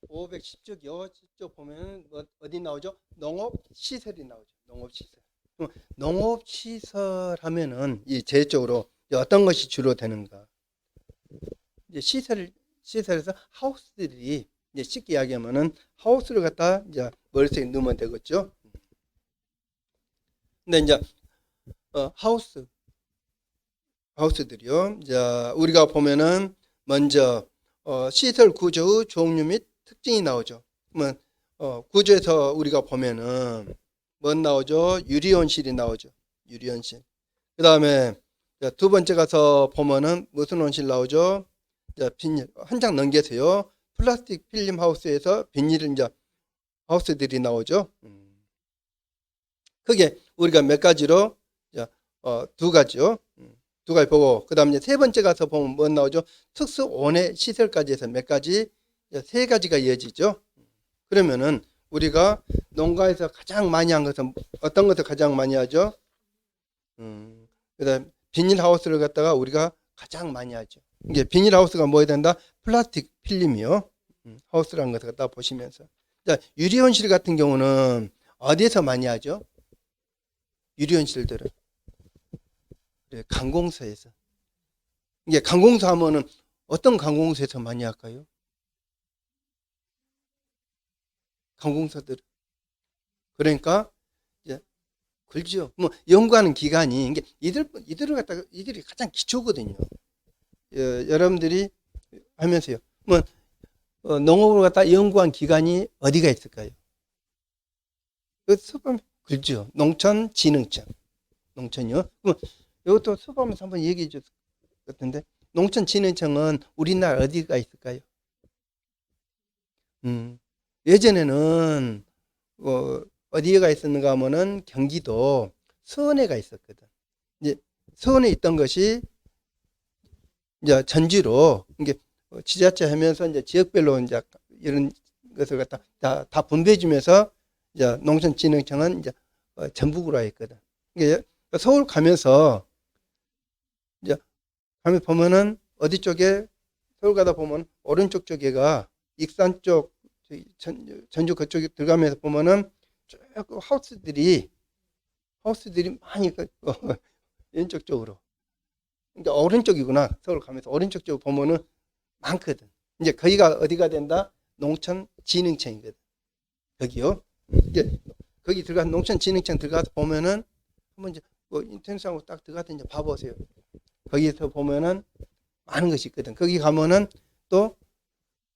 510쪽 여쪽 보면 어디 나오죠? 농업시설이 나오죠. 농업시설. 농업시설 하면은 이 제쪽으로 어떤 것이 주로 되는가? 이제 시설에서 하우스들이 이제 쉽게 이야기하면은 하우스를 갖다 이제 머릿속에 넣으면 되겠죠. 근데 이제 하우스들이요. 자, 우리가 보면은 먼저 시설 구조의 종류 및 특징이 나오죠. 그러면 구조에서 우리가 보면은 뭐 나오죠? 유리온실이 나오죠. 유리온실. 그 다음에 두 번째 가서 보면은 무슨 온실 나오죠? 자, 비닐 한 장 넘겨서요. 플라스틱 필름 하우스에서 비닐 이제 하우스들이 나오죠. 그게 우리가 몇 가지로 두 가지요. 두 가지 보고 그다음에 이제 세 번째 가서 보면 뭐 나오죠? 특수 온해 시설까지 해서 몇 가지 세 가지가 이어지죠. 그러면은 우리가 농가에서 가장 많이 한 것은 어떤 것을 가장 많이 하죠? 그다음 비닐하우스를 갖다가 우리가 가장 많이 하죠. 이게 비닐하우스가 뭐야 된다? 플라스틱 필름이요. 하우스라는 것을 갖다 보시면서. 자, 유리온실 같은 경우는 어디에서 많이 하죠? 유리온실들은 관공서에서. 이게 관공서 하면은 어떤 관공서에서 많이 할까요? 관공서들. 그러니까 이제 그렇죠. 뭐 연구하는 기관이 이게 이들을 갖다가 이들이 가장 기초거든요. 여러분들이 하면서요. 뭐 농업을 갖다 연구한 기관이 어디가 있을까요? 그렇죠. 농촌진흥청. 농촌이요. 이것도 수업하면서 한번 얘기해 줬을 것 같은데 농촌진흥청은 우리나라 어디가 있을까요? 예전에는 어디가 있었는가 하면은 경기도 서원에가 있었거든. 이제 서원에 있던 것이 이제 전주로 이게 지자체 하면서 이제 지역별로 이제 이런 것을 갖다 다 분배해 주면서 이제 농촌진흥청은 이제 전북으로 했거든. 이게 서울 가면서 이제 가면 보면은 어디 쪽에 서울 가다 보면 오른쪽 쪽에가 익산 쪽 전주 그쪽에 들어가면서 보면은 쭉 하우스들이 많이 왼쪽 쪽으로 그러니까 오른쪽이구나. 서울 가면서 오른쪽 쪽으로 보면은 많거든. 이제 거기가 어디가 된다? 농촌진흥청이거든. 거기요. 이제 거기 들어가서 농촌진흥청 들어가서 보면은 한번 이제 인터넷상으로 딱 들어가서 이제 봐보세요. 거기서 보면은 많은 것이 있거든. 거기 가면은 또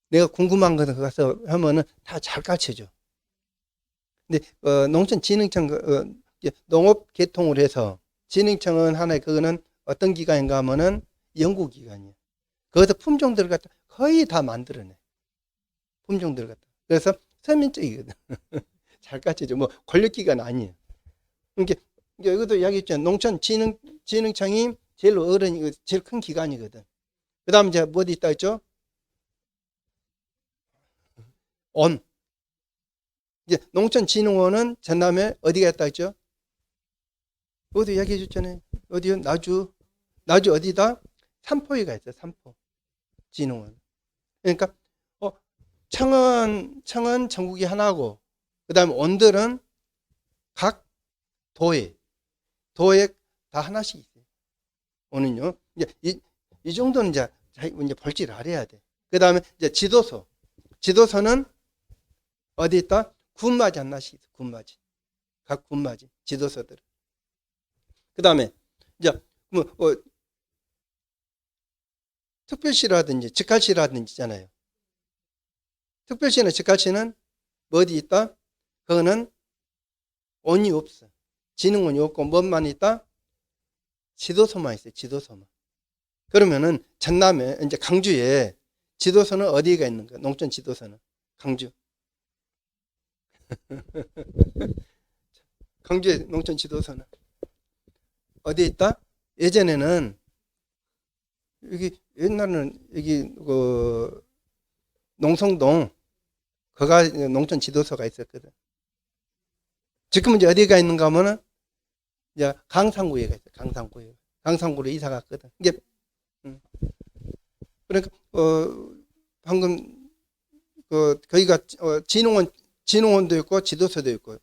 내가 궁금한 것을 가서 하면은 다 잘 가르쳐줘. 근데 농촌진흥청 농업 개통을 해서 진흥청은 하나의 그거는 어떤 기관인가 하면은 연구기관이에요. 거기서 품종들을 갖다 거의 다 만들어내. 품종들을 갖다. 그래서 서민적이거든. 잘 가르쳐줘. 뭐 권력기관 아니에요. 그러니까 여기도 이야기했잖아요. 농촌진흥청이 제일 제일 큰 기관이거든. 그 다음 이제 뭐 어디 있다 했죠? 이제 농촌진흥원은 전남에 어디가 있다 했죠? 어디 이야기해 줬잖아요. 어디요? 나주 어디다? 삼포에가 있어요. 삼포 진흥원. 그러니까 청은 전국이 하나고 그 다음에 원들은 각 도에 다 하나씩 있어요. 오는요. 이제 이 정도는 이제 볼 줄 알아야 돼. 그 다음에 이제 지도서는 어디 있다? 군마지 하나씩 있어. 군마지. 각 군마지. 지도서들. 그 다음에 이제 뭐 특별시라든지 직할시라든지 있잖아요. 특별시나 직할시는 뭐 어디 있다? 그거는 원이 없어. 진흥원이 없고 뭐만 있다? 지도서만 있어요. 지도서만. 그러면은 전남에 이제 강주에 지도서는 어디가 있는 거야? 농촌 지도서는 강주. 강주의 농촌 지도서는 어디에 있다? 예전에는 여기 옛날에는 여기 농성동 거가 농촌 지도서가 있었거든. 지금은 이제 어디가 있는가 하면은 이제 강상구에가 있어. 강상구로 이사 갔거든. 이게 그러니까 방금 거기가 진흥원도 있고 지도서도 있고.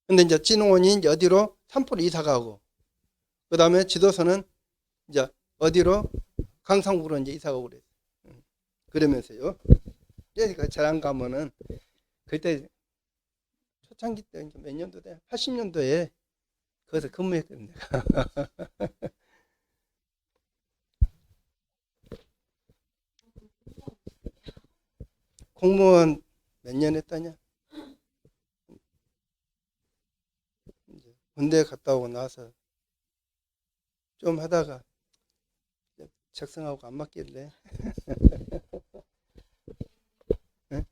근데 이제 진흥원이 이제 어디로 산포로 이사 가고, 그 다음에 지도서는 이제 어디로 강상구로 이제 이사 가고 그래요. 그러면서요. 그러니까 잘 안 가면은 그때 초창기 때 몇 년도에 80년도에 거기서 근무했거든요. 공무원 몇 년 했다냐? 이제 군대 갔다 오고 나서 좀 하다가 적성하고 안 맞길래. 예?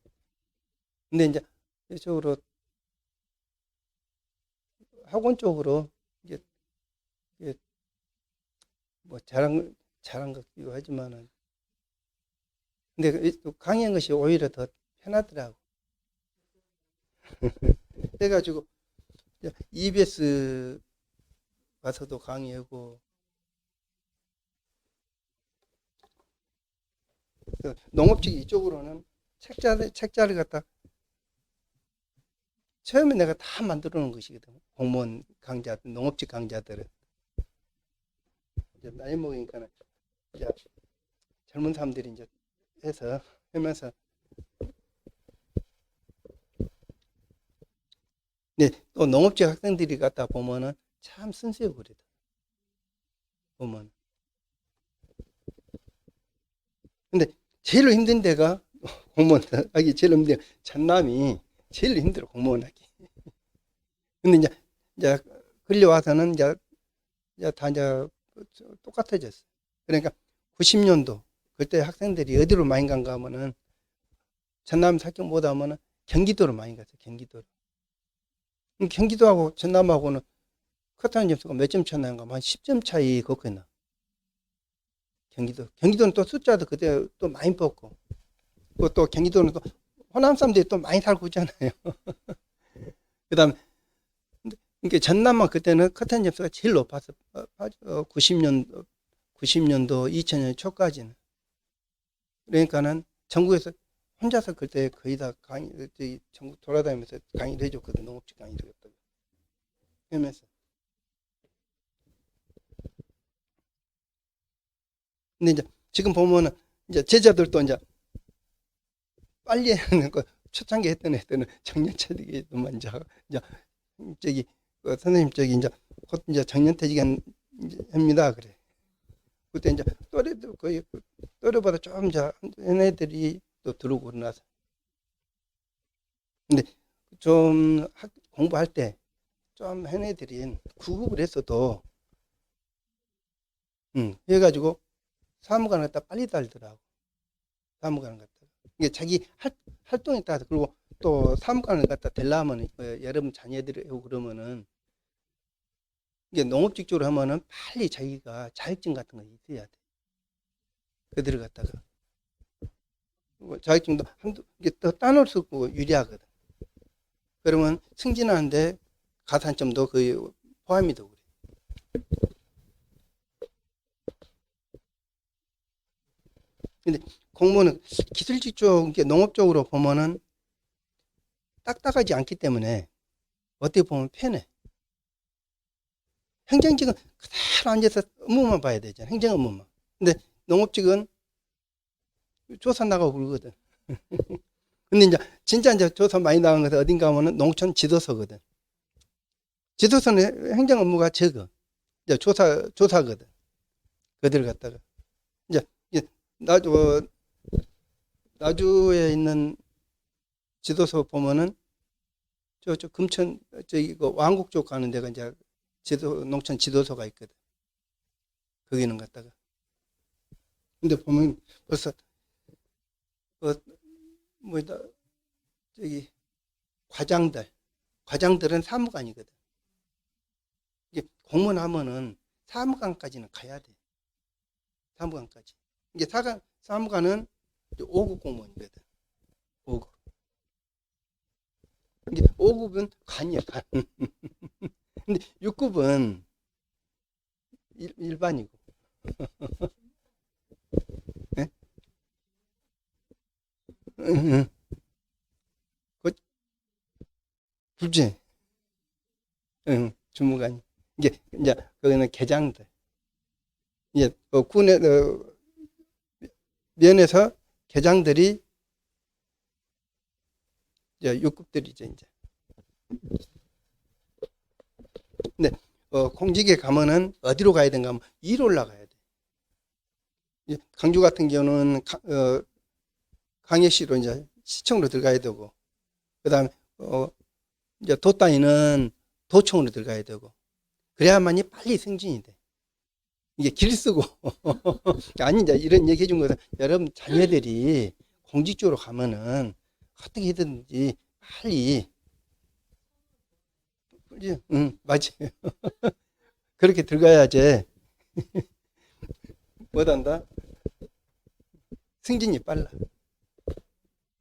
근데 이제 이쪽으로 학원 쪽으로 이게, 이게 뭐 잘한 것 같기도 하지만은, 근데 강의한 것이 오히려 더 편하더라고. 그래가지고 EBS 가서도 강의하고, 농업직 이쪽으로는 책자를 갖다 처음에 내가 다 만들어 놓은 것이거든. 공무원 강좌들, 농업직 강좌들은. 이제 나이 먹으니까 이제 젊은 사람들이 이제 해서 하면서. 근데 또 농업직 학생들이 갖다 보면은 참 순수해 버리다. 보면. 근데 제일 힘든 데가 공무원 하기 제일 힘든 데 전남이 제일 힘들어 공무원 하기. 근데 이제 끌려와서는 이제 다 이제 똑같아졌어. 그러니까 90년도 그때 학생들이 어디로 많이 간가 하면은 전남 사격 못 하면은 경기도로 많이 갔어. 경기도로. 경기도하고 전남하고는 커트하는 점수가 몇 점 차나인가? 한 10점 차이 걷거나. 경기도는 또 숫자도 그때 또 많이 뽑고, 또 경기도는 또 호남 사람들이 또 많이 살고 있잖아요. 그 다음에, 그러니까 전남만 그때는 커튼 점수가 제일 높았어. 90년도, 2000년 초까지는. 그러니까는 전국에서 혼자서 그때 거의 다 전국 돌아다니면서 강의를 해줬거든. 농업직 강의를 했다고. 그러면서. 근데 이제 지금 보면은 이제 제자들도 이제 빨리 하는 거, 초창기 했던 애들은 정년퇴직만 이제 저기 선생님 이제 곧 이제 정년퇴직 합니다. 그래. 그때 이제 또래도 거의 또래보다 좀 이제 애들이 또 들어오고 나서. 근데 좀 공부할 때 좀 해내들인 구급을 했어도, 해가지고 사무관 갖다 빨리 달더라고. 사무관 갖다. 이게 자기 활동에 따라서. 그리고 또 사무관을 갖다 되려면 여러분 자녀들이 하고 그러면은 이게 농업직 쪽으로 하면은 빨리 자기가 자격증 같은 거 있어야 돼. 그들을 갖다가 자격증도 이게 또 따놓을 수 없고 유리하거든. 그러면 승진하는데 가산점도 거의 포함이 되고 그래. 근데 공무원은 기술직 쪽, 농업 쪽으로 보면은 딱딱하지 않기 때문에 어떻게 보면 편해. 행정직은 그대로 앉아서 업무만 봐야 되잖아. 행정 업무만. 근데 농업직은 조사 나가고 그러거든. 근데 진짜 이제 조사 많이 나간 것은 어딘가 하면은 농촌 지도서거든. 지도서는 행정 업무가 적어. 이제 조사거든. 그들 갖다가. 이제 나주에 있는 지도서 보면은 저쪽 금천, 그 왕국 쪽 가는 데가 이제 농촌 지도서가 있거든. 거기는 갔다가. 근데 보면 벌써, 뭐다, 저기, 과장들은 사무관이거든. 이게 공무원 하면은 사무관까지는 가야 돼. 사무관까지. 이게 사무관은 5급 공무원이거든. 5급. 이게 5급은 관이야, 관. 근데 6급은 일반이고. 네? 굵지? 응, 주무관이. 이제, 거기는 게장들. 이제, 면에서 게장들이, 이제, 6급들이죠, 이제. 근데, 공직에 가면은, 어디로 가야 되는가 하면, 위로 올라가야 돼. 강주 같은 경우는, 강해시로 이제, 시청으로 들어가야 되고, 그 다음에, 이제, 도따위는 도청으로 들어가야 되고, 그래야만이 빨리 승진이 돼. 이게 길 쓰고. 아니, 이제 이런 얘기 해준 거는 여러분 자녀들이 공직 쪽으로 가면은 어떻게든지 빨리, 응, 맞아요. 그렇게 들어가야지. 뭐단다? 승진이 빨라.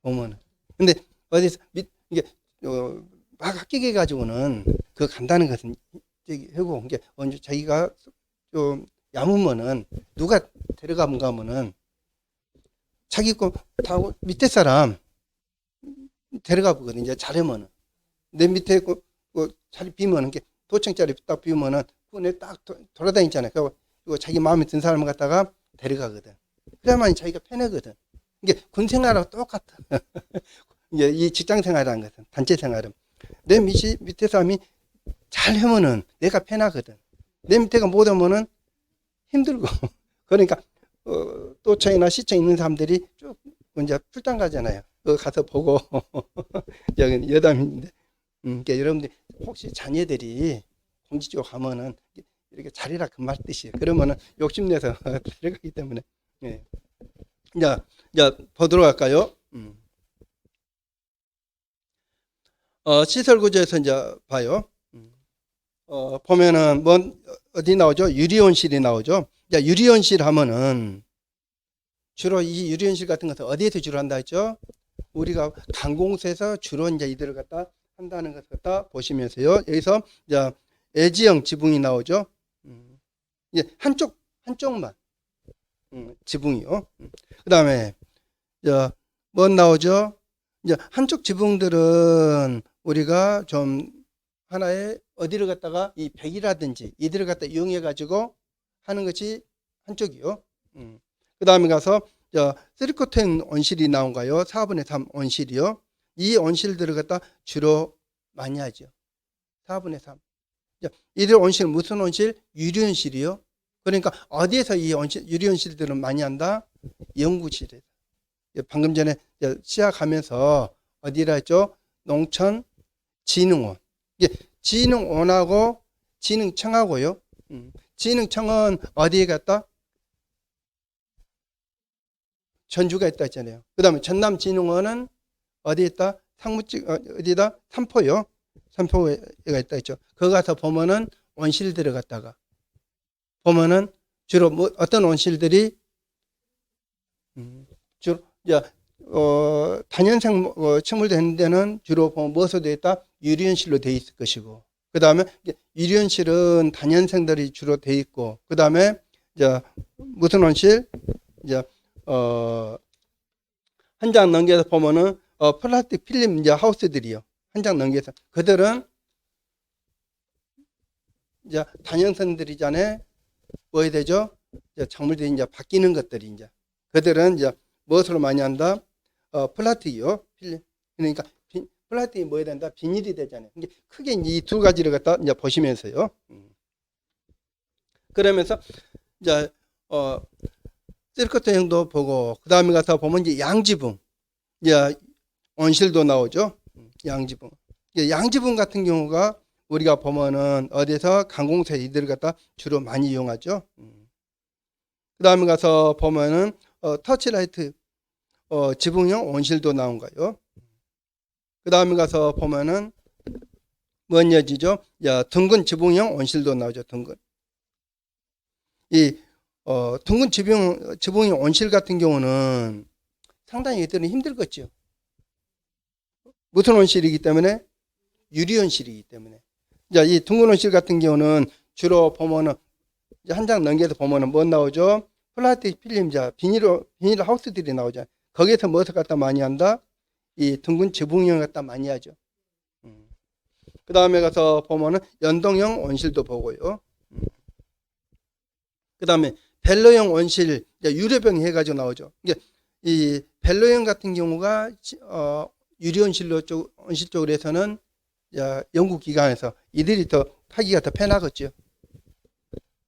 보면은. 근데 어디서, 이게, 막 합격해가지고는 그거 간다는 것은 저기 하고, 이게 언제 자기가 좀 야무면은 누가 데려가면 가면은 자기 거 다 밑에 사람 데려가 보거든. 이제 잘하면은 내 밑에 자리 비면은 게 도청 자리 딱 비우면은 그내 딱 돌아다니잖아요. 그리고 이거 자기 마음에 든 사람을 갖다가 데려가거든. 그래야만 자기가 편하거든. 이게 군 생활하고 똑같아. 이제 이 직장 생활이라는 것은 단체 생활은 내 밑에 사람이 잘 하면은 내가 편하거든. 내 밑에가 못하면은 힘들고. 그러니까 도청이나 시청 있는 사람들이 쭉 이제 출장 가잖아요. 가서 보고 여기 여담인데, 그러니까 여러분들 혹시 자녀들이 공직 쪽 가면은 이렇게 잘해라 그 말 뜻이에요. 그러면은 욕심내서 들어가기 때문에. 예. 이제 보도록 할까요? 시설 구조에서 이제 봐요. 보면은 어디 나오죠? 유리온실이 나오죠. 자, 유리온실 하면은 주로 이 유리온실 같은 것은 어디에서 주로 한다 했죠? 우리가 관공서에서 주로 이제 이들을 갖다 한다는 것을 갖다 보시면서요. 여기서 이제 애지형 지붕이 나오죠. 이제 한쪽만 지붕이요. 그다음에 뭐 나오죠? 이제 한쪽 지붕들은 우리가 좀 하나의 어디를 갖다가 이 벽이라든지 이들을 갖다 이용해 가지고 하는 것이 한쪽이요. 그 다음에 가서 3쿼터인 온실이 나온가요? 4분의 3 온실이요. 이 온실들을 갖다 주로 많이 하죠. 4분의 3. 이들 온실 무슨 온실? 유리온실이요. 그러니까 어디에서 이 유리온실들은 많이 한다? 연구실에서. 방금 전에 시작하면서 어디라 했죠? 농촌진흥원. 진흥원하고 진흥청하고요. 진흥청은 어디에 갔다? 전주가 있다 했잖아요. 그 다음에 전남진흥원은 어디에 있다? 어디다? 삼포요. 삼포가 있다 했죠. 거기 가서 보면은 온실 들어갔다가 보면은 주로 뭐 어떤 온실들이 주로 단연생 침몰되는 데는 주로 보면 무엇으로 되어 있다? 유리온실로 되어 있을 것이고, 그 다음에 유리온실은 단연생들이 주로 되어 있고, 그 다음에 무슨 온실? 한 장 넘겨서 보면은 플라스틱 필름 하우스들이요. 한 장 넘겨서 그들은 단연생들이잖아요. 뭐 해야 되죠? 작물들이 바뀌는 것들이 그들은 무엇으로 많이 한다? 플라스틱이요. 필름. 그러니까 플라스틱이 뭐 해야 된다? 비닐이 되잖아요. 크게 이 두 가지를 갖다 보시면서요. 그러면서 셀커트형도 보고, 그 다음에 가서 보면 양지붕, 온실도 나오죠. 양지붕. 양지붕 같은 경우가 우리가 보면은 어디서 관공서 이들을 갖다 주로 많이 이용하죠. 그 다음에 가서 보면은 터치라이트 지붕형 온실도 나온가요. 그 다음에 가서 보면은 뭔 여지죠? 둥근 지붕형 온실도 나오죠. 둥근. 둥근 지붕형 온실 같은 경우는 상당히 이들은 힘들겠죠. 무슨 온실이기 때문에? 유리온실이기 때문에. 이 둥근 온실 같은 경우는 주로 보면은 한 장 넘겨서 보면은 뭐 나오죠? 플라스틱 필름, 비닐 하우스들이 나오죠. 거기에서 무엇을 갖다 많이 한다? 이 둥근 지붕형 갖다 많이 하죠. 그 다음에 가서 보면은 연동형 온실도 보고요. 그 다음에 벨로형 온실, 유래병 해가지고 나오죠. 이게 이 벨로형 같은 경우가 유리 온실 쪽으로 해서는 연구 기관에서 이들이 더 타기가 더 편하겠죠.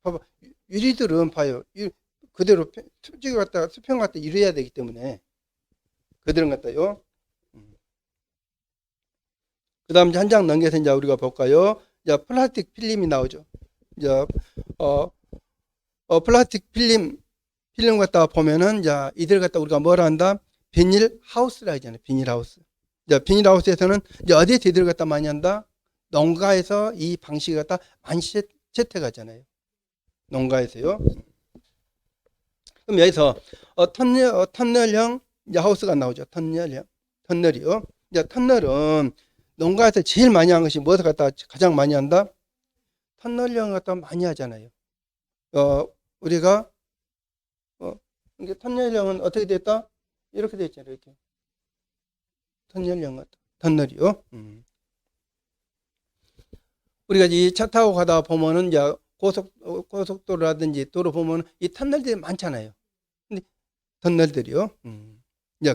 봐봐, 유리들은 봐요. 그대로 수직을 갖다가 수평 갖다 이루어야 되기 때문에 그대로 갖다요. 그 다음 한 장 넘겨서 이제 우리가 볼까요? 플라스틱 필름이 나오죠. 이제 플라스틱 필름 갖다가 보면은 이들 갖다 우리가 뭐라 한다? 비닐 하우스라 하잖아요. 비닐 하우스. 비닐 하우스에서는 어디에 이들 갖다 많이 한다? 농가에서 이 방식을 갖다 많이 채택하잖아요. 농가에서요. 그럼 여기서 터널형 하우스가 나오죠. 터널이요. 터널은 농가에서 제일 많이 한 것이 무엇을 갖다 가장 많이 한다? 터널형 갖다 많이 하잖아요. 우리가 이게 터널형은 어떻게 됐다? 이렇게 됐잖아요. 이렇게 터널형 같다. 터널이요. 우리가 이 차 타고 가다 보면은 이제 고속도로라든지 도로 보면 이 터널들이 많잖아요. 근데 터널들이요.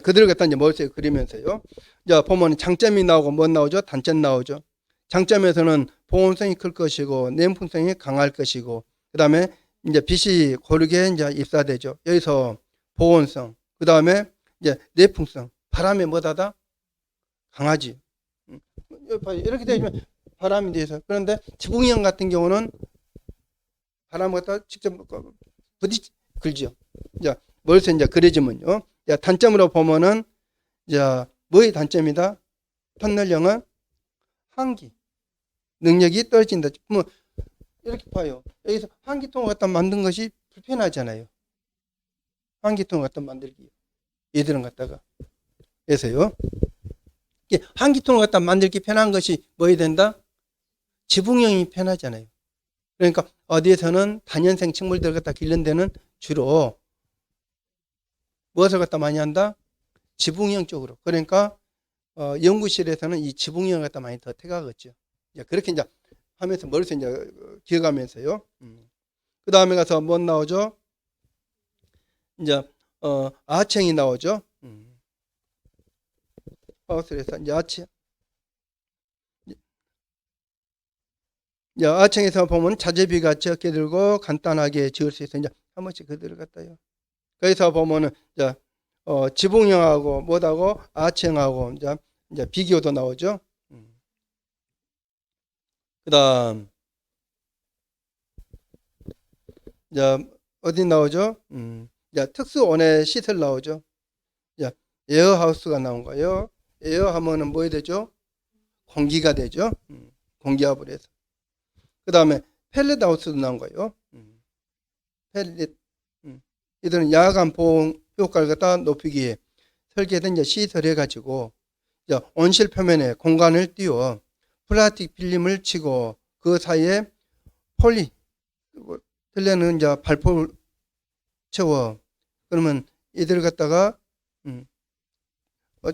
그들을 갖다 이제 머릿속에 그리면서요. 보면 장점이 나오고 뭐 나오죠? 단점 나오죠. 장점에서는 보온성이 클 것이고 내풍성이 강할 것이고 그 다음에 이제 빛이 고르게 이제 입사되죠. 여기서 보온성, 그 다음에 이제 내풍성, 바람에 뭐다다 강하지. 이렇게 되면 바람이 돼서 그런데 지붕형 같은 경우는 바람을 갖다 직접 걸죠. 머릿속에 이제 그려지면요. 단점으로 보면은 뭐의 단점이다? 터널형은 환기 능력이 떨어진다. 뭐 이렇게 봐요. 여기서 환기통을 갖다 만든 것이 불편하잖아요. 환기통을 갖다 만들기. 얘들은 갖다가. 그래서요. 환기통을 갖다 만들기 편한 것이 뭐야 된다? 지붕형이 편하잖아요. 그러니까 어디에서는 다년생 식물들 갖다 기른 데는 주로 무엇을 갖다 많이 한다? 지붕형 쪽으로. 그러니까 연구실에서는 이 지붕형 갖다 많이 더 택하겠죠. 그렇게 이제 하면서 머릿속에 이제 기억하면서요. 그 다음에 가서 뭐 나오죠? 이제 아청이 나오죠. 하우스에서 이제 아청에서 보면 자재비가 적게 들고 간단하게 지을 수 있어. 이제 한 번씩 그대로 갖다요. 거기서 보면은 지붕형하고 뭐하고 아청하고 이제 비교도 나오죠. 그다음 어디 나오죠? 특수 온해 시설 나오죠. 에어하우스가 나온 거예요. 에어하면은 뭐 되죠? 공기가 되죠. 공기압을 해서. 그 다음에 펠렛하우스도 나온 거예요. 펠렛. 이들은 야간 보온 효과를 갖다 높이기 위해 설계된 시설을 해가지고 온실 표면에 공간을 띄워 플라스틱 필름을 치고 그 사이에 폴리에틸렌은 발포를 채워. 그러면 이들을 갖다가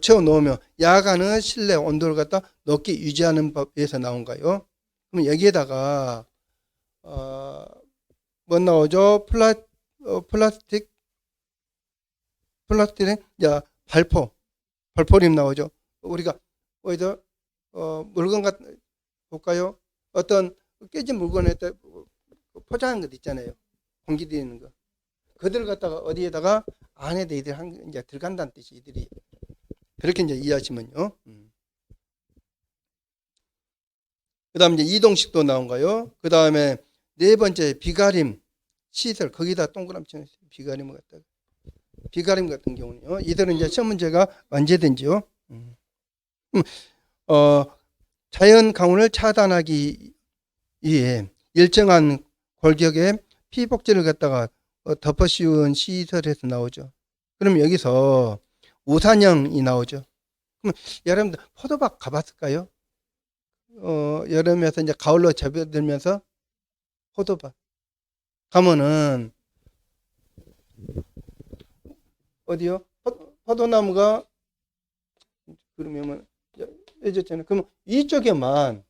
채워 놓으면 야간은 실내 온도를 갖다 높게 유지하는 법에서 나온 거예요. 그럼 여기에다가 뭐 나오죠? 플라스틱 발포림 나오죠. 우리가 어디서 물건 볼까요? 어떤 깨진 물건에 포장한 것 있잖아요. 공기 들이는 거. 그들 갖다가 어디에다가 안에다 이들 이제 들어간다는 뜻이 이들이. 그렇게 이제 이해하시면요. 그 다음에 이제 이동식도 나온 거요. 그 다음에 네 번째 비가림 시설. 거기다 동그라미 치는 비가림을 갖다가. 비가림 같은 경우는요. 이들은 이제 시험 문제가 언제든지요. 자연 강우를 차단하기 위해 일정한 골격의 피복제를 갖다가 덮어 씌운 시설에서 나오죠. 그럼 여기서 우산형이 나오죠. 그럼 여러분들 포도밭 가봤을까요? 여름에서 이제 가을로 접어들면서 포도밭 가면은 어디요? 포도나무가 그러면 해줬잖아요. 그럼 이쪽에만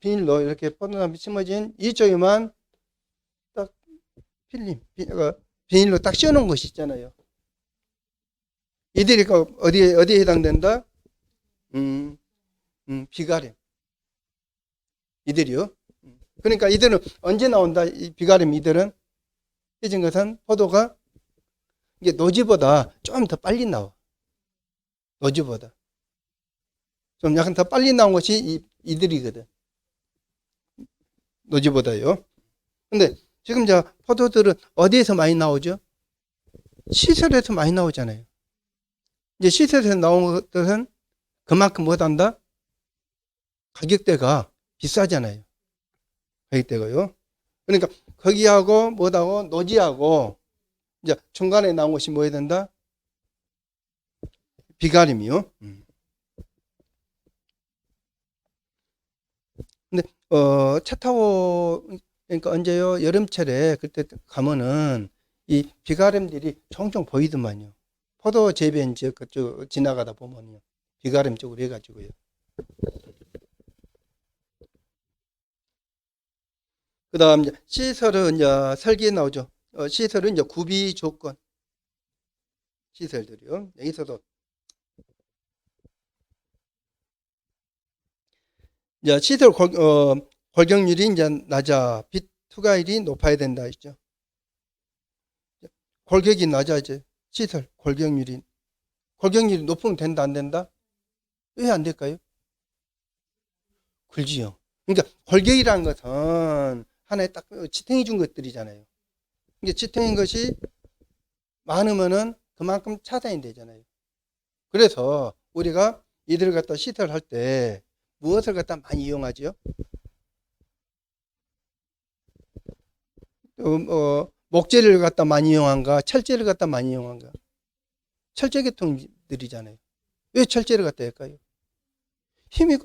비닐로 이렇게 포도나무 심어진 이쪽에만 딱 비닐로 딱 씌워놓은 것이 있잖아요. 이들이 어디에 해당된다? 비가림. 이들이요. 그러니까 이들은 언제 나온다? 이 비가림 이들은 해진 것은 포도가 이게 노지보다 좀 더 빨리 나와. 노지보다 좀 약간 더 빨리 나온 것이 이들이거든. 노지보다요. 근데 지금 포도들은 어디에서 많이 나오죠? 시설에서 많이 나오잖아요. 이제 시설에서 나온 것들은 그만큼 못한다? 가격대가 비싸잖아요. 가격대가요. 그러니까 거기하고 뭐하고 노지하고 이제 중간에 나온 것이 뭐 해야 된다? 비가림이요. 근데 차 타고 그러니까 언제요? 여름철에 그때 가면은 이 비가림들이 종종 보이더만요. 포도 재배인 지역 그쪽 지나가다 보면요. 비가림 쪽으로 해가지고요. 그 다음 시설은 이제 설계에 나오죠. 시설은 이제 구비 조건 시설들이요. 여기서도 이제 시설 골격률이 이제 낮아 빛 투과율이 높아야 된다 했죠. 골격이 낮아지 시설 골격률이 높으면 된다 안 된다? 왜 안 될까요? 굴지요. 그러니까 골격이라는 것은 하나의 딱 지탱해 준 것들이잖아요. 이게 지탱인 것이 많으면은 그만큼 차단이 되잖아요. 그래서 우리가 이들을 갖다 시설할 때 무엇을 갖다 많이 이용하죠? 목재를 갖다 많이 이용한가? 철제를 갖다 많이 이용한가? 철제 계통들이잖아요. 왜 철제를 갖다 할까요? 힘이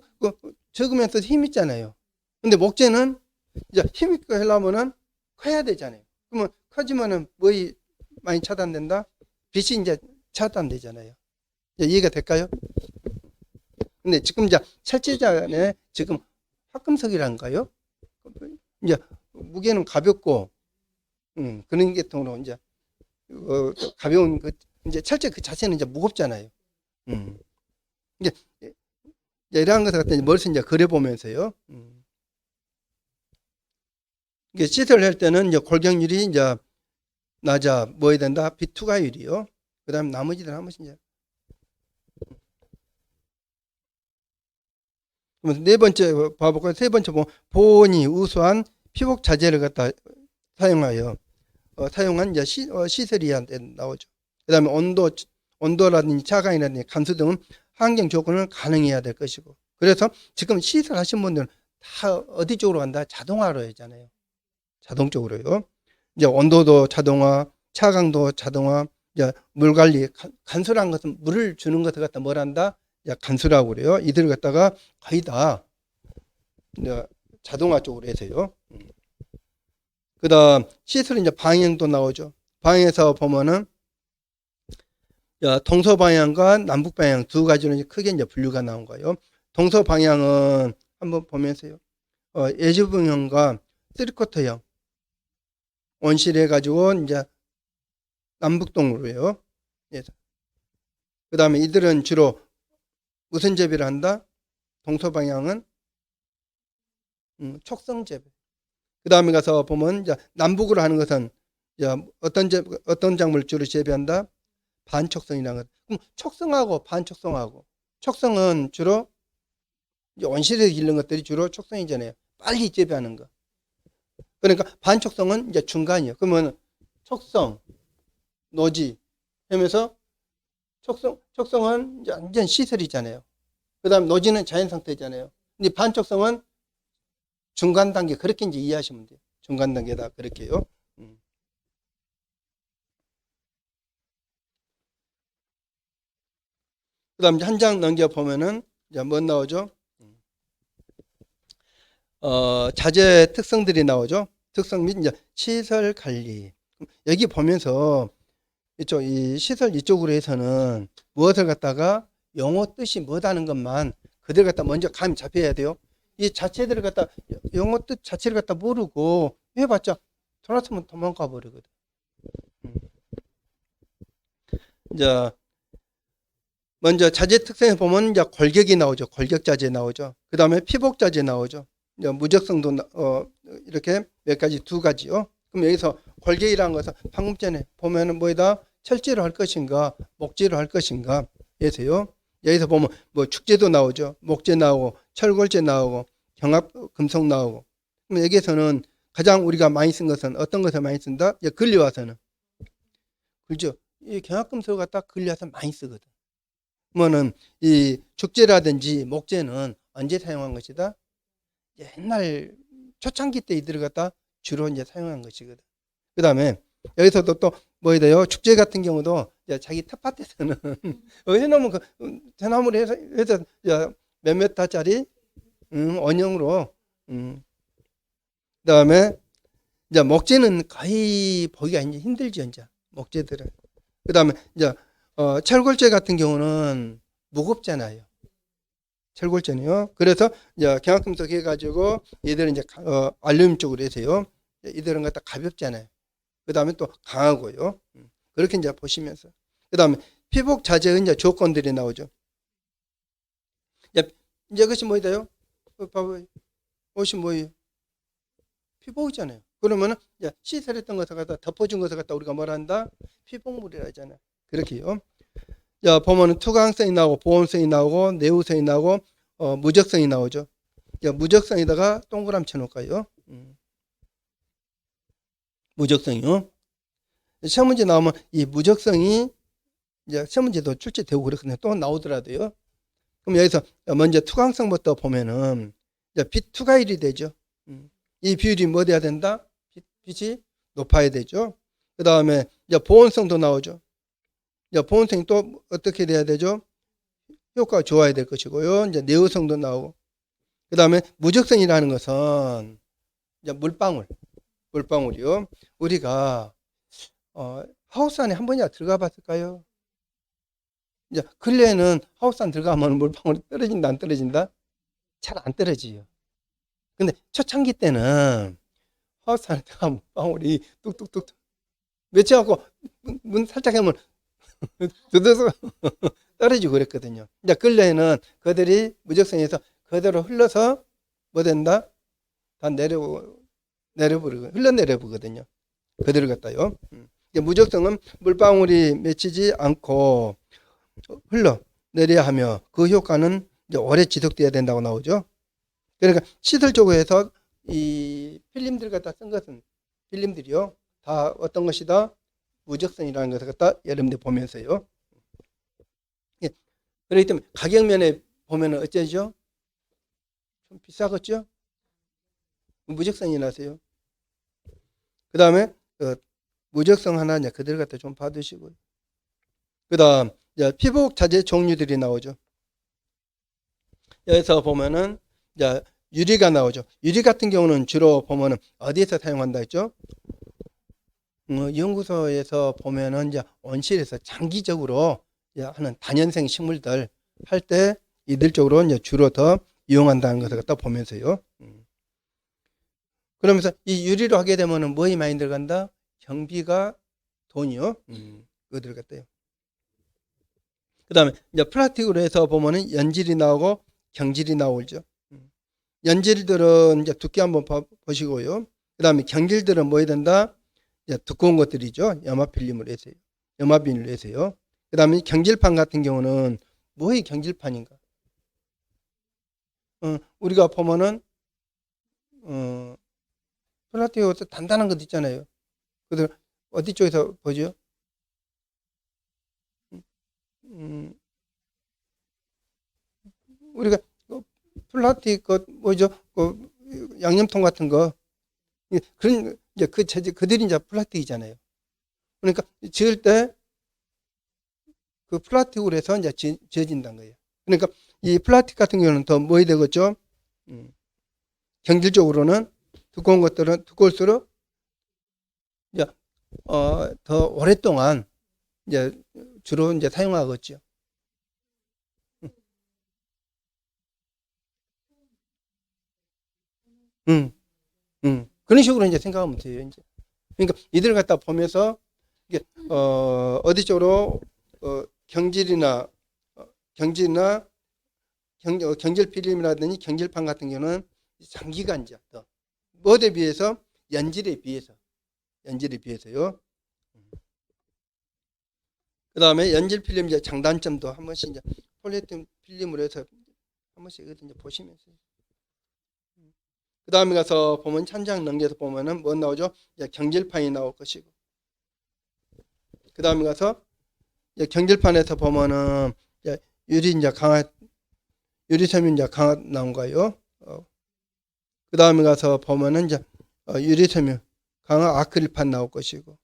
적으면서 힘 있잖아요. 근데 목재는 이제 힘 있고 하려면은 커야 되잖아요. 그러면 커지면은 뭐이 많이 차단된다? 빛이 이제 차단되잖아요. 이제 이해가 될까요? 근데 지금 이제 철제잔에 지금 합금속이란가요? 이제 무게는 가볍고 그런 계통으로 이제 가벼운 이제 철제 그 자체는 이제 무겁잖아요. 이게 이러한 것을 갖다 머릿속에 이제 그려보면서요. 이게 시설을 할 때는 이제 골격률이 이제 낮아 뭐 해야 된다? 빛 투과율이요. 그 다음 나머지들 한 번씩 이제. 네 번째 봐볼까요? 세 번째 보온이 우수한 피복 자재를 갖다 사용하여 사용한 이제 시설이 나오죠. 그 다음에 온도라든지 차광이라든지 간수 등은 환경 조건을 가능해야 될 것이고. 그래서 지금 시설하신 분들은 다 어디 쪽으로 간다? 자동화로 하잖아요. 자동적으로요. 이제 온도도 자동화, 차광도 자동화, 이제 물 관리, 간수라는 것은 물을 주는 것을 갖다 뭘 한다? 간수라고 그래요. 이들 갖다가 거의 다 자동화 쪽으로 해서요. 그 다음 시설은 이제 방향도 나오죠. 방향에서 보면은 동서방향과 남북방향 두 가지로 크게 이제 분류가 나온 거예요. 동서방향은 한번 보면서요. 예주봉형과 쓰리쿼터형 원실해 가지고 이제 남북동으로 해요. 그 다음에 이들은 주로 무슨 재배를 한다? 동서방향은 촉성 재배. 그 다음에 가서 보면 이제 남북으로 하는 것은 이제 어떤 작물을 주로 재배한다? 반촉성이라는 것. 그럼 촉성하고 반촉성하고 촉성은 주로 이제 온실에서 기른 것들이 주로 촉성이잖아요. 빨리 재배하는 거. 그러니까 반촉성은 이제 중간이에요. 그러면 촉성, 노지 하면서 촉성은 이제 완전 시설이잖아요. 그 다음 노지는 자연 상태잖아요. 근데 반촉성은 중간 단계 그렇게 이제 이해하시면 돼요. 중간 단계다 그렇게요. 그 다음 한 장 넘겨 보면은 이제 뭐 나오죠? 자재 특성들이 나오죠. 특성 및 이제 시설 관리. 여기 보면서 이 시설 이쪽으로 해서는 무엇을 갖다가 용어 뜻이 뭐다는 것만 그들 갖다 먼저 감이 잡혀야 돼요. 이 자체들을 갖다, 영어 뜻 자체를 갖다 모르고 해봤자 돌아서면 도망가 버리거든. 음. 이제 먼저 자재 특성에 보면 이제 골격이 나오죠. 골격 자재 나오죠. 그 다음에 피복 자재 나오죠. 이제 무적성도 이렇게 몇 가지 두 가지요. 그럼 여기서 골격이라는 것은 방금 전에 보면은 뭐에다 철제로 할 것인가, 목재로 할 것인가, 예세요. 여기서 보면 뭐 축제도 나오죠. 목재 나오고 철골재 나오고 경합 금속 나오고. 그럼 여기에서는 가장 우리가 많이 쓴 것은 어떤 것을 많이 쓴다? 이제 근리와서는 그죠. 이 경합 금속을 갖다 근리와서 많이 쓰거든. 그러면은 이 축제라든지 목재는 언제 사용한 것이다? 옛날 초창기 때 이들을 갖다 주로 이제 사용한 것이거든. 그 다음에 여기서도 또 뭐 돼요? 축제 같은 경우도 이제 자기 텃밭에서는 해놓으면 그 대나무를 해서 몇 메타짜리 원형으로 그다음에 이제 목재는 거의 보기가 이제 힘들죠, 이제 목재들은. 그다음에 이제 철골재 같은 경우는 무겁잖아요. 철골재는요. 그래서 이제 경합금속 해가지고 얘들은 이제 알루미늄 쪽으로 해서요. 이들은 갖다 가볍잖아요. 그 다음에 또 강하고요. 그렇게 이제 보시면서. 그 다음에 피복 자재의 이제 조건들이 나오죠. 이제 그것이 뭐예요? 봐봐요. 옷이 뭐예요? 피복이잖아요. 그러면은 이제 시설했던 것을 갖다 덮어준 것을 갖다 우리가 뭐라 한다? 피복물이라 하잖아요. 그렇게요. 자, 보면은 투강성이 나오고 보온성이 나오고 내우성이 나오고 무적성이 나오죠. 자, 무적성에다가 동그라미 쳐놓을까요? 무적성이요. 시험 문제 나오면 이 무적성이 이제 시험 문제도 출제되고 그렇거든요. 또 나오더라도요. 그럼 여기서 먼저 투강성부터 보면은 이제 빛 투가 1이 되죠. 이 비율이 뭐 돼야 된다? 빛이 높아야 되죠. 그 다음에 이제 보온성도 나오죠. 이제 보온성이 또 어떻게 돼야 되죠? 효과가 좋아야 될 것이고요. 이제 내우성도 나오고. 그 다음에 무적성이라는 것은 이제 물방울이요. 우리가 하우스 안에 한 번이나 들어가 봤을까요? 이제 근래에는 하우스 안 들어가면 물방울이 떨어진다 안 떨어진다? 잘 안 떨어지요. 근데 초창기 때는 하우스 안에 들어가면 물방울이 뚝뚝뚝 맺혀갖고 문 살짝 하면 두드서 떨어지고 그랬거든요. 이제 근래에는 그들이 무적성에서 그대로 흘러서 뭐 된다? 다 내려버리고 흘러내려보거든요. 그대로 갖다요. 무적성은 물방울이 맺히지 않고 흘러내려야 하며 그 효과는 이제 오래 지속돼야 된다고 나오죠. 그러니까 시설적으로 해서 이 필름들 갖다 쓴 것은 필름들이요. 다 어떤 것이다? 무적성이라는 것을 갖다 여러분들 보면서요. 예. 그렇기 때문에 가격면에 보면은 어쩌죠? 좀 비싸겠죠? 무적성이 나세요. 그 다음에 무적성 하나 이제 그들 갖다 좀 받으시고요. 그 다음 이제 피복 자재 종류들이 나오죠. 여기서 보면은 이제 유리가 나오죠. 유리 같은 경우는 주로 보면은 어디에서 사용한다 했죠? 연구소에서 보면은 이제 온실에서 장기적으로 하는 다년생 식물들 할 때 이들 쪽으로 이제 주로 더 이용한다는 것을 갖다 보면서요. 그러면서 이 유리로 하게 되면은 뭐에 많이 들어간다? 경비가 돈이요. 그거 들어갔대요. 그 다음에 이제 플라스틱으로 해서 보면은 연질이 나오고 경질이 나오죠. 연질들은 이제 두께 한번 보시고요. 그 다음에 경질들은 뭐 해야 된다? 이제 두꺼운 것들이죠. 염화필름으로 해서요. 염화비닐로 해서요. 그 다음에 경질판 같은 경우는 뭐의 경질판인가? 우리가 보면은 플라스틱으로 단단한 것 있잖아요. 그들 어디 쪽에서 보죠? 우리가 플라스틱 뭐죠? 양념통 같은 거 그런 이제 그 재질 그들이 이제 플라스틱이잖아요. 그러니까 지을 때 그 플라스틱으로 해서 이제 지어진다는 거예요. 그러니까 이 플라스틱 같은 경우는 더 뭐이 되겠죠? 경질적으로는 두꺼운 것들은 두꺼울수록 이제 더 오랫동안 이제 주로 이제 사용하겠죠. 응, 응. 그런 식으로 이제 생각하면 돼요, 이제. 그러니까 이들 갖다 보면서 이게 어디 쪽으로 경질이나 경질이나 경질 필름이라든지 경질판 같은 경우는 장기간이죠. 또 뭐에 비해서 연질에 비해서요. 그 다음에 연질 필름 이제 장단점도 한 번씩 이제 폴리에틸렌 필름으로 해서 한 번씩 이제 보시면서. 그 다음에 가서 보면 천장 넘겨서 보면은 뭐 나오죠? 이제 경질판이 나올 것이고. 그 다음에 가서 이제 경질판에서 보면은 이제 유리 이제 강화 유리섬유 이제 강화 나온 거예요. 그 다음에 가서 보면은 이제 유리섬유 강화 아크릴판 나올 것이고.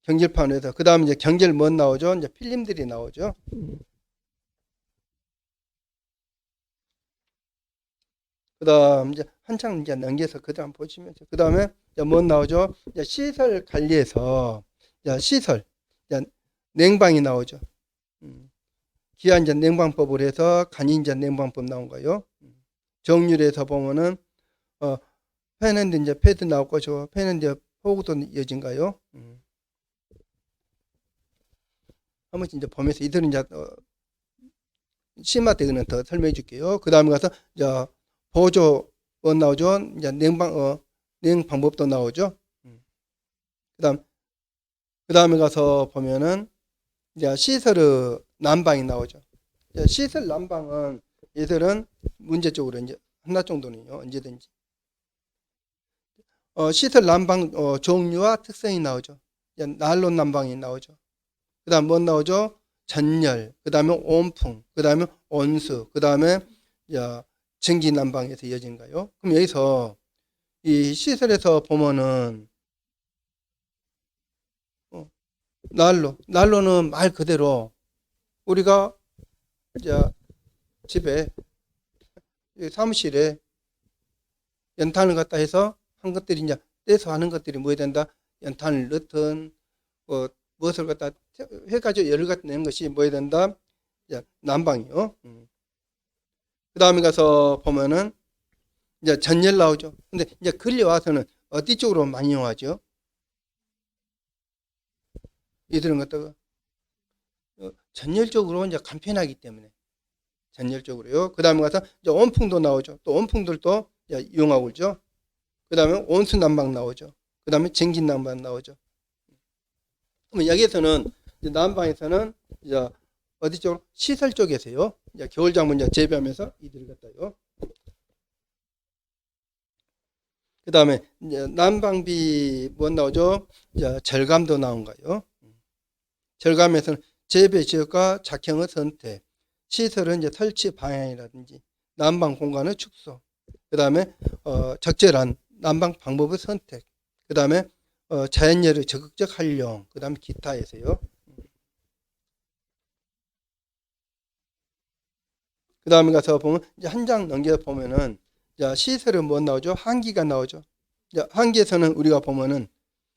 경질판에서 그 다음에 이제 경질 뭐 나오죠? 이제 필름들이 나오죠. 그 다음 이제 한창 이제 넘겨서 그 다음 보시면서 그 다음에 뭐 나오죠? 이제 시설 관리에서 이제 시설 이제 냉방이 나오죠. 기아 이제 냉방법을 해서 간이 이제 냉방법 나온 거예요. 정률에서 보면은 팬앤드 이제 패드 나올 것이고 팬앤드 호구도 이어진가요? 한번 이제 보면서 이들은 이제 심화되는 더 설명해 줄게요. 그 다음에 가서 이제 보조 뭐 나오죠? 이제 냉 방법도 나오죠. 그다음 그 다음에 가서 보면은 이제 시설의 난방이 나오죠. 시설 난방은 얘들은 문제적으로 이제 하나 정도는요 언제든지 시설 난방 종류와 특성이 나오죠. 난로 난방이 나오죠. 그다음 뭐 나오죠? 전열, 그다음에 온풍, 그다음에 온수, 그다음에 전기 난방에서 이어진가요? 그럼 여기서 이 시설에서 보면은 난로는 말 그대로 우리가 이제 집에 사무실에 연탄을 갖다 해서 한 것들이 이제 떼서 하는 것들이 뭐 해야 된다? 연탄을 넣든 무엇을 갖다 해가지고 열을 갖다 내는 것이 뭐 해야 된다? 이제 난방이요. 그 다음에 가서 보면은 이제 전열 나오죠. 근데 이제 근래 와서는 어디 쪽으로 많이 이용하죠? 이들은 갖다가 전열적으로 이제 간편하기 때문에 전열적으로요. 그 다음에 가서 이제 온풍도 나오죠. 또 온풍들도 이용하고 있죠. 그 다음에 온수 난방 나오죠. 그 다음에 전기 난방 나오죠. 그러면 여기에서는 난방에서는 이제 어디 쪽으로 시설 쪽에서요. 이제 겨울 장문 이제 재배하면서 이들을 갖다요. 그 다음에 난방비 뭐 나오죠? 이제 절감도 나온 거예요. 절감에서는 재배 지역과 작형의 선택, 시설은 이제 설치 방향이라든지 난방 공간의 축소, 그 다음에 적절한 난방 방법의 선택, 그 다음에 자연열의 적극적 활용, 그 다음에 기타에서요. 그 다음에 가서 보면 이제 한 장 넘겨 보면은 시설은 뭐 나오죠? 환기가 나오죠. 환기에서는 우리가 보면은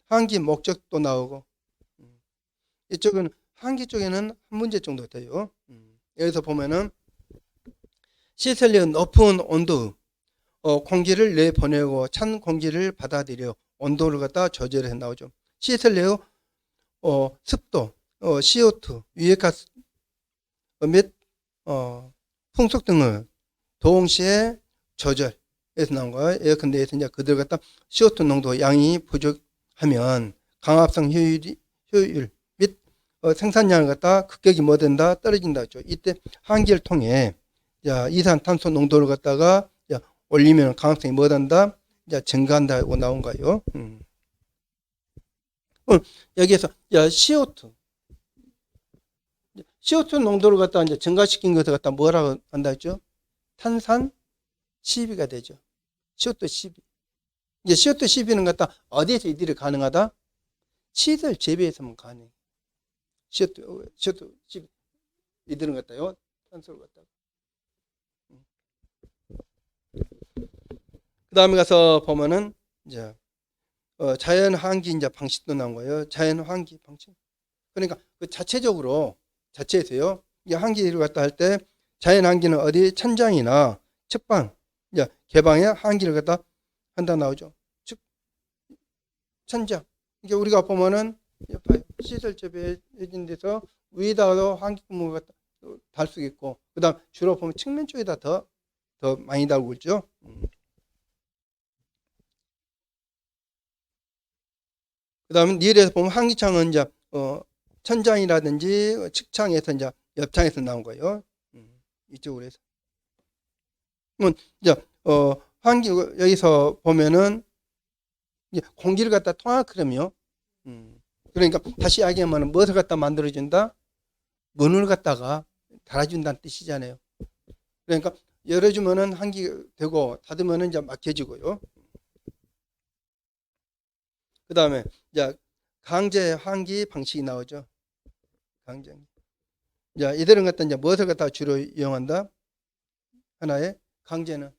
환기 목적도 나오고 이쪽은 환기 쪽에는 한 문제 정도 돼요. 여기서 보면은 시설의 높은 온도 공기를 내보내고 찬 공기를 받아들여 온도를 갖다 조절해 나오죠. 시설 내의 습도, CO2, 유해가스 및 풍속 등을 동시에 조절해서 나온 거예요. 에어컨 내에서 이제 그들 갖다 CO2 농도 양이 부족하면 강압성 효율 및 생산량을 갖다 급격히 뭐 된다 떨어진다 했죠. 이때 환기를 통해 이산탄소 농도를 갖다가 올리면 강압성이 뭐 된다 증가한다고 나온 거예요. 여기에서 CO2 농도를 갖다 이제 증가시킨 것을 갖다 뭐라고 한다 했죠? 탄산 시비가 되죠. CO2 시비. 이제 CO2 시비는 갖다 어디에서 이들이 가능하다? 시설 재배에서만 가능해. CO2 시비 이들은 갖다요. 탄소를 갖다가. 그 다음에 가서 보면은 이제 자연 환기 이제 방식도 나온 거예요. 자연 환기 방식. 그러니까 그 자체적으로 자체에서요. 이 환기를 갖다 할 때 자연 환기는 어디 천장이나 측방, 이제 개방에 환기를 갖다 한다 나오죠. 즉 천장. 이게 우리가 보면은 시설 재배해진 데서 위에다가도 환기 구멍을 갖다 달 수 있고, 그다음 주로 보면 측면 쪽에다 더 많이 달고 있죠. 그다음에 니엘에서 보면 환기창은 이제 천장이라든지 측창에서 이제 옆창에서 나온 거예요. 이쪽으로 해서. 이제 환기 여기서 보면은 이제 공기를 갖다 통하크럼이요. 그러니까 다시 이야기하면 무엇을 갖다 만들어준다? 문을 갖다가 달아준다는 뜻이잖아요. 그러니까 열어주면은 환기 되고 닫으면은 이제 막혀지고요. 그 다음에 이제 강제 환기 방식이 나오죠. 강제. 자, 이들은 갖다 이제 무엇을 갖다 주로 이용한다? 하나의 강제는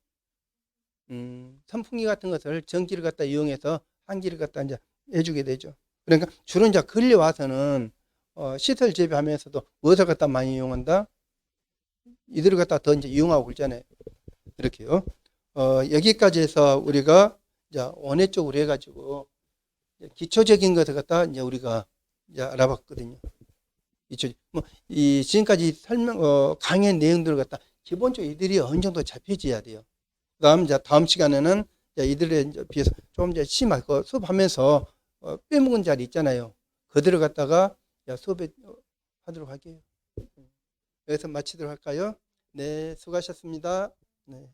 선풍기 같은 것을 전기를 갖다 이용해서 환기를 갖다 이제 해주게 되죠. 그러니까 주로 이제 근래 와서는 시설 재배하면서도 무엇을 갖다 많이 이용한다? 이들을 갖다 더 이제 이용하고 그러잖아요. 이렇게요. 여기까지 해서 우리가 이제 원회 쪽으로 해가지고 기초적인 것을 갖다 이제 우리가 이제 알아봤거든요. 지금까지 강의 내용들을 갖다 기본적으로 이들이 어느 정도 잡혀져야 돼요. 그다음 이제 다음 시간에는 이들에 비해서 좀 이제 심하고 수업하면서 빼먹은 자리 있잖아요. 그들을 갖다가 수업에 하도록 할게요. 여기서 마치도록 할까요? 네, 수고하셨습니다. 네.